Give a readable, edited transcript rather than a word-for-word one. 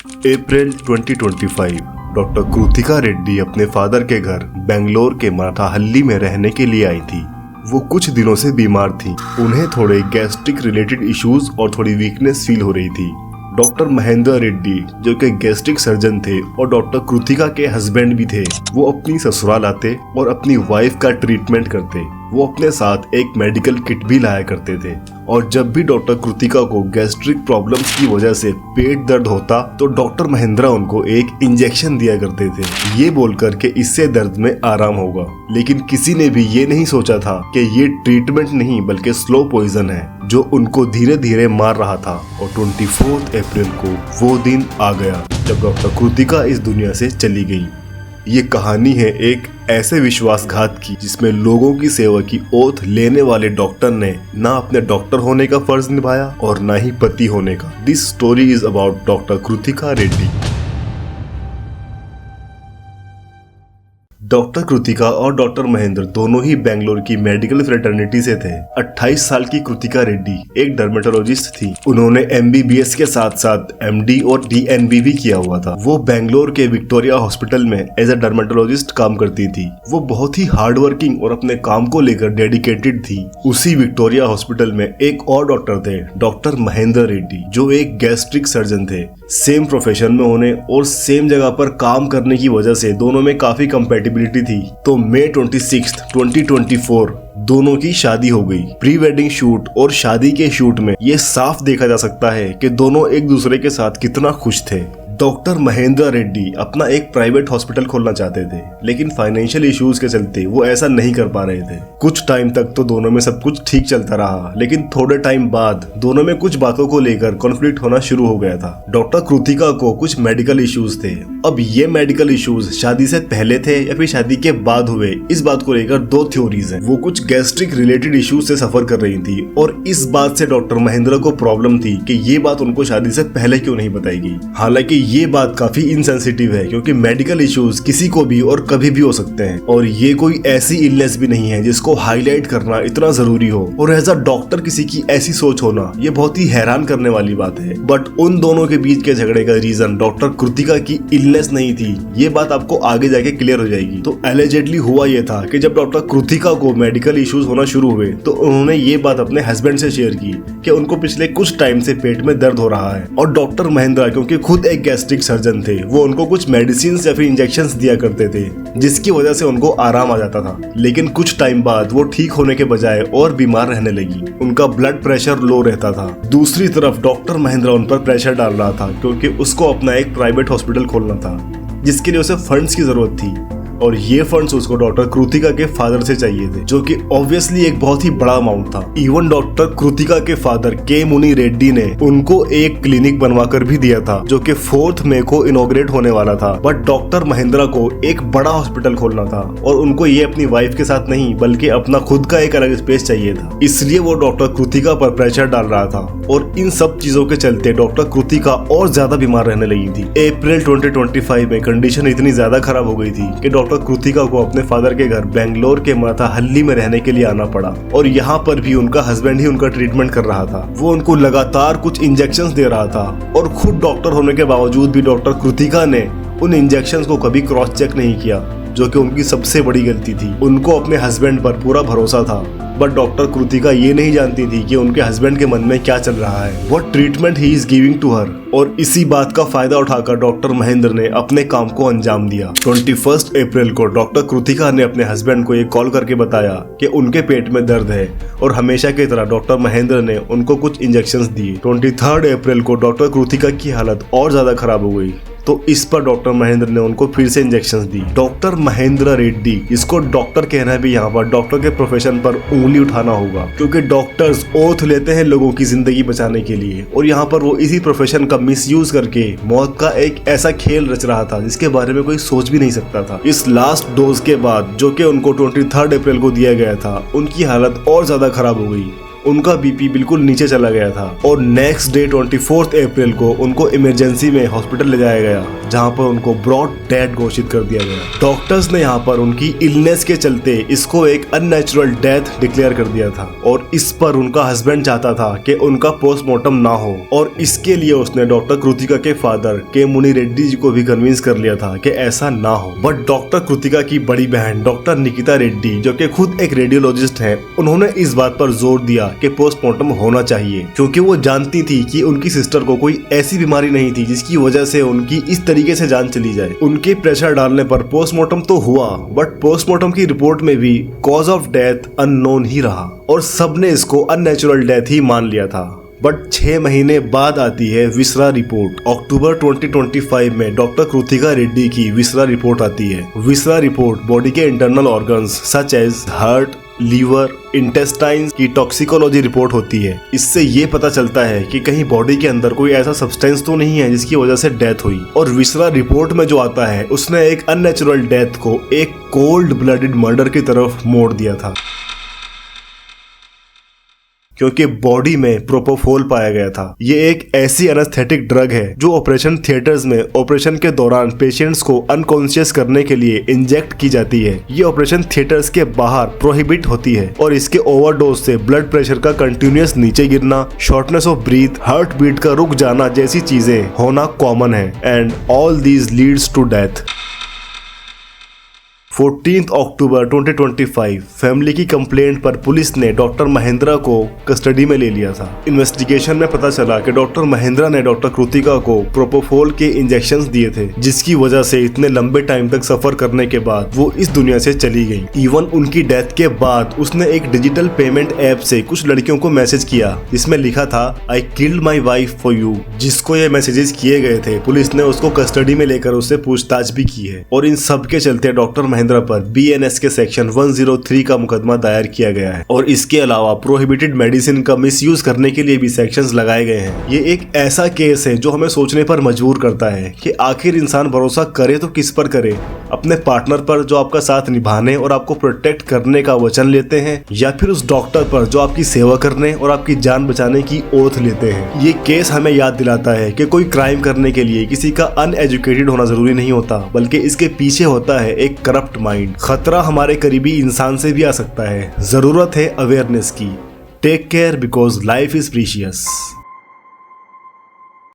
अप्रैल 2025 doctor Kritika Reddy अपने father के घर बेंगलोर के मराठाहल्ली में रहने के लिए आई थी। वो कुछ दिनों से बीमार थी। उन्हें थोड़े गैस्ट्रिक रिलेटेड इश्यूज और थोड़ी वीकनेस फील हो रही थी। डॉक्टर महेंद्र रेड्डी जो कि गैस्ट्रिक सर्जन थे और डॉक्टर कृतिका के हस्बैंड भी थे, वो अपनी ससुराल आते और अपनी वाइफ का ट्रीटमेंट करते। वो अपने साथ एक मेडिकल किट भी लाया करते थे और जब भी डॉक्टर कृतिका को गैस्ट्रिक प्रॉब्लम्स की वजह से पेट दर्द होता तो डॉक्टर महेंद्र उनको एक इंजेक्शन दिया करते थे, ये बोलकर के इससे दर्द में आराम होगा। लेकिन किसी ने भी ये नहीं सोचा था कि ये ट्रीटमेंट नहीं बल्कि स्लो पॉइजन है जो उनको धीरे धीरे मार रहा था। और 24 अप्रैल को वो दिन आ गया जब डॉक्टर कृतिका इस दुनिया से चली गई। ये कहानी है एक ऐसे विश्वासघात की जिसमें लोगों की सेवा की ओथ लेने वाले डॉक्टर ने ना अपने डॉक्टर होने का फर्ज निभाया और ना ही पति होने का। This story is about doctor Kritika Reddy. Doctor Kritika और डॉक्टर महेंद्र दोनों ही बेंगलोर की मेडिकल फ्रेटर्निटी से थे। 28 साल की कृतिका रेड्डी एक डर्मेटोलॉजिस्ट थी। उन्होंने MBBS के साथ साथ MD और DNB भी किया हुआ था। वो बेंगलोर के विक्टोरिया हॉस्पिटल में एज अ डर्मेटोलॉजिस्ट काम करती थी। वो बहुत ही हार्ड वर्किंग और अपने काम को लेकर डेडिकेटेड थी। उसी विक्टोरिया हॉस्पिटल में एक और डॉक्टर थे, डॉक्टर महेंद्र रेड्डी, जो एक गैस्ट्रिक सर्जन थे। सेम प्रोफेशन में होने और सेम जगह पर काम करने की वजह से दोनों में काफी कंपेटिबिलिटी थी। तो मई 26, 2024 दोनों की शादी हो गई। प्री वेडिंग शूट और शादी के शूट में ये साफ देखा जा सकता है कि दोनों एक दूसरे के साथ कितना खुश थे। डॉक्टर महेंद्र रेड्डी अपना एक प्राइवेट हॉस्पिटल खोलना चाहते थे, लेकिन फाइनेंशियल इश्यूज के चलते वो ऐसा नहीं कर पा रहे थे। कुछ टाइम तक तो दोनों में सब कुछ ठीक चलता रहा, लेकिन थोड़े टाइम बाद दोनों में कुछ बातों को लेकर कॉन्फ्लिक्ट होना शुरू हो गया था। डॉक्टर कृतिका को कुछ मेडिकल इश्यूज थे। अब ये मेडिकल इश्यूज शादी से पहले थे या फिर शादी के बाद हुए, इस बात को लेकर दो थ्योरीज हैं। वो कुछ गैस्ट्रिक रिलेटेड इश्यूज से सफर कर रही थी और इस बात से डॉक्टर महेंद्र को प्रॉब्लम थी कि ये बात उनको शादी से पहले क्यों नहीं बताई गई। हालांकि ये बात काफी इनसेंसिटिव है क्योंकि मेडिकल इश्यूज किसी को भी और कभी भी हो सकते हैं और ये कोई ऐसी इलनेस भी नहीं है जिसको हाईलाइट करना इतना जरूरी हो। और एज अ डॉक्टर किसी की ऐसी सोच होना ये बहुत ही हैरान करने वाली बात है। बट उन दोनों के बीच के झगड़े का रीजन डॉक्टर कृतिका की इलनेस नहीं थी, ये बात आपको आगे जाके क्लियर हो जाएगी। तो एलिजेडली हुआ ये था कि जब डॉक्टर कृतिका को मेडिकल इश्यूज होना शुरू हुए तो उन्होंने ये बात अपने हस्बैंड से शेयर की कि उनको पिछले कुछ टाइम से पेट में दर्द हो रहा है। और डॉक्टर महेंद्र क्योंकि खुद एक गैस्ट्रिक सर्जन थे, वो उनको कुछ मेडिसिन या फिर इंजेक्शंस दिया करते थे जिसकी वजह से उनको आराम आ जाता था। लेकिन कुछ टाइम बाद वो ठीक होने के बजाय और बीमार रहने लगी। उनका ब्लड प्रेशर लो रहता था। दूसरी तरफ डॉक्टर महेंद्र उन पर प्रेशर डाल रहा था क्योंकि उसको अपना एक प्राइवेट हॉस्पिटल खोलना था जिसके लिए उसे फंड्स की जरूरत थी और ये फंड्स उसको डॉक्टर कृतिका के फादर से चाहिए थे, जो कि ऑब्वियसली एक बहुत ही बड़ा अमाउंट था। इवन डॉक्टर कृतिका के फादर के मुनि रेड्डी ने उनको एक क्लिनिक बनवाकर भी दिया था जो कि 4 मई को इनॉग्रेट होने वाला था। बट डॉक्टर महेंद्र को एक बड़ा हॉस्पिटल खोलना था और उनको ये अपनी वाइफ के साथ नहीं बल्कि अपना खुद का एक अलग स्पेस चाहिए था, इसलिए वो डॉक्टर कृतिका पर प्रेशर डाल रहा था। और इन सब चीजों के चलते डॉक्टर कृतिका और ज्यादा बीमार रहने लगी थी। अप्रैल 2025 में कंडीशन इतनी ज्यादा खराब हो गई थी कि डॉक्टर कृतिका को अपने फादर के घर बेंगलोर के मराठाहल्ली में रहने के लिए आना पड़ा। और यहाँ पर भी उनका हस्बैंड ही उनका ट्रीटमेंट कर रहा था। वो उनको लगातार कुछ इंजेक्शंस दे रहा था और खुद डॉक्टर होने के बावजूद भी डॉक्टर कृतिका ने उन इंजेक्शंस को कभी क्रॉस चेक नहीं किया, जो कि उनकी सबसे बड़ी गलती थी। उनको अपने हस्बैंड पर पूरा भरोसा था, बट डॉक्टर कृतिका ये नहीं जानती थी कि उनके हस्बैंड के मन में क्या चल रहा है, what treatment he is giving to her. और इसी बात का फायदा उठाकर डॉक्टर महेंद्र ने अपने काम को अंजाम दिया। 21 अप्रैल को डॉक्टर कृतिका ने अपने हस्बैंड को एक कॉल करके बताया कि उनके पेट में दर्द है और हमेशा की तरह डॉक्टर महेंद्र ने उनको कुछ इंजेक्शंस दिए। 23 अप्रैल को डॉक्टर कृतिका की हालत और ज्यादा खराब हो गई तो इस पर डॉक्टर महेंद्र ने उनको फिर से इंजेक्शंस दी। डॉक्टर महेंद्र रेड्डी, इसको डॉक्टर कहना भी यहाँ पर डॉक्टर के प्रोफेशन पर उंगली उठाना होगा क्योंकि डॉक्टर्स ओथ लेते हैं लोगों की जिंदगी बचाने के लिए और यहाँ पर वो इसी प्रोफेशन का मिसयूज करके मौत का एक ऐसा खेल रच रहा था जिसके बारे में कोई सोच भी नहीं सकता था। इस लास्ट डोज के बाद जो कि उनको 23 अप्रैल को दिया गया था, उनकी हालत और ज्यादा खराब हो गई उनका बीपी बिल्कुल नीचे चला गया था और नेक्स्ट डे 24 अप्रैल को उनको इमरजेंसी में हॉस्पिटल ले जाया गया, जहां पर उनको ब्रॉड डेड घोषित कर दिया गया। डॉक्टर्स ने यहाँ पर उनकी इलनेस के चलते इसको एक अननेचुरल डेथ डिक्लेयर कर दिया था और इस पर उनका हस्बैंड चाहता था कि उनका पोस्टमार्टम ना हो और इसके लिए उसने डॉक्टर कृतिका के फादर के मुनि रेड्डी जी को भी कन्विंस कर लिया था कि ऐसा ना हो। बट डॉक्टर कृतिका की बड़ी बहन डॉक्टर निकिता रेड्डी, जो कि खुद एक रेडियोलॉजिस्ट हैं, उन्होंने इस बात पर जोर दिया कि पोस्टमार्टम होना चाहिए, क्योंकि वो जानती थी कि उनकी सिस्टर को कोई ऐसी बीमारी नहीं थी जिसकी वजह से उनकी इस तरीके से जान चली जाए। उनके प्रेशर डालने पर पोस्टमार्टम तो हुआ, बट पोस्टमार्टम की रिपोर्ट में भी कॉज ऑफ डेथ अननोन ही रहा और सबने इसको अननेचुरल डेथ ही मान लिया था। बट 6 महीने बाद आती है विसरा रिपोर्ट। अक्टूबर 2025 में डॉक्टर कृतिका रेड्डी की विसरा रिपोर्ट आती है। विसरा रिपोर्ट बॉडी के internal organs such as heart, liver, intestines की टॉक्सिकोलॉजी रिपोर्ट होती है। इससे ये पता चलता है कि कहीं बॉडी के अंदर कोई ऐसा सब्सटेंस तो नहीं है जिसकी वजह से डेथ हुई। और विसरा रिपोर्ट में जो आता है उसने एक अननेचुरल डेथ को एक कोल्ड ब्लडेड मर्डर की तरफ मोड़ दिया था, क्योंकि बॉडी में प्रोपोफोल पाया गया था। ये एक ऐसी एनेस्थेटिक ड्रग है जो ऑपरेशन थिएटर्स में ऑपरेशन के दौरान पेशेंट्स को अनकॉन्शियस करने के लिए इंजेक्ट की जाती है। ये ऑपरेशन थिएटर्स के बाहर प्रोहिबिट होती है और इसके ओवरडोज से ब्लड प्रेशर का कंटिन्यूअस नीचे गिरना, shortness of breath, heart beat का रुक जाना जैसी चीजें होना कॉमन है and all these leads to death. 14 अक्टूबर 2025 फैमिली की कंप्लेंट पर पुलिस ने डॉक्टर महेंद्रा को कस्टडी में ले लिया था। इन्वेस्टिगेशन में पता चला कि डॉक्टर महेंद्रा ने डॉक्टर कृतिका को प्रोपोफोल के इंजेक्शंस दिए थे, जिसकी वजह से इतने लंबे टाइम तक सफर करने के बाद वो इस दुनिया से चली गई। इवन उनकी डेथ के बाद उसने एक डिजिटल पेमेंट ऐप से कुछ लड़कियों को मैसेज किया जिसमें लिखा था I killed my wife for you. जिसको ये मैसेजेस किए गए थे पुलिस ने उसको कस्टडी में लेकर उससे पूछताछ भी की है और इन सब के चलते डॉक्टर पर BNS के सेक्शन 103 का मुकदमा दायर किया गया है और इसके अलावा प्रोहिबिटेड मेडिसिन का मिसयूज करने के लिए भी सेक्शंस लगाए गए हैं। ये एक ऐसा केस है जो हमें सोचने पर मजबूर करता है कि आखिर इंसान भरोसा करे तो किस पर करे, अपने पार्टनर पर जो आपका साथ निभाने और आपको प्रोटेक्ट करने का वचन लेते हैं, या फिर उस डॉक्टर पर जो आपकी सेवा करने और आपकी जान बचाने की ओथ लेते हैं। ये केस हमें याद दिलाता है कि कोई क्राइम करने के लिए किसी का अनएजुकेटेड होना जरूरी नहीं होता, बल्कि इसके पीछे होता है एक करप्ट माइंड। खतरा हमारे करीबी इंसान से भी आ सकता है। जरूरत है अवेयरनेस की। Take care because life is precious.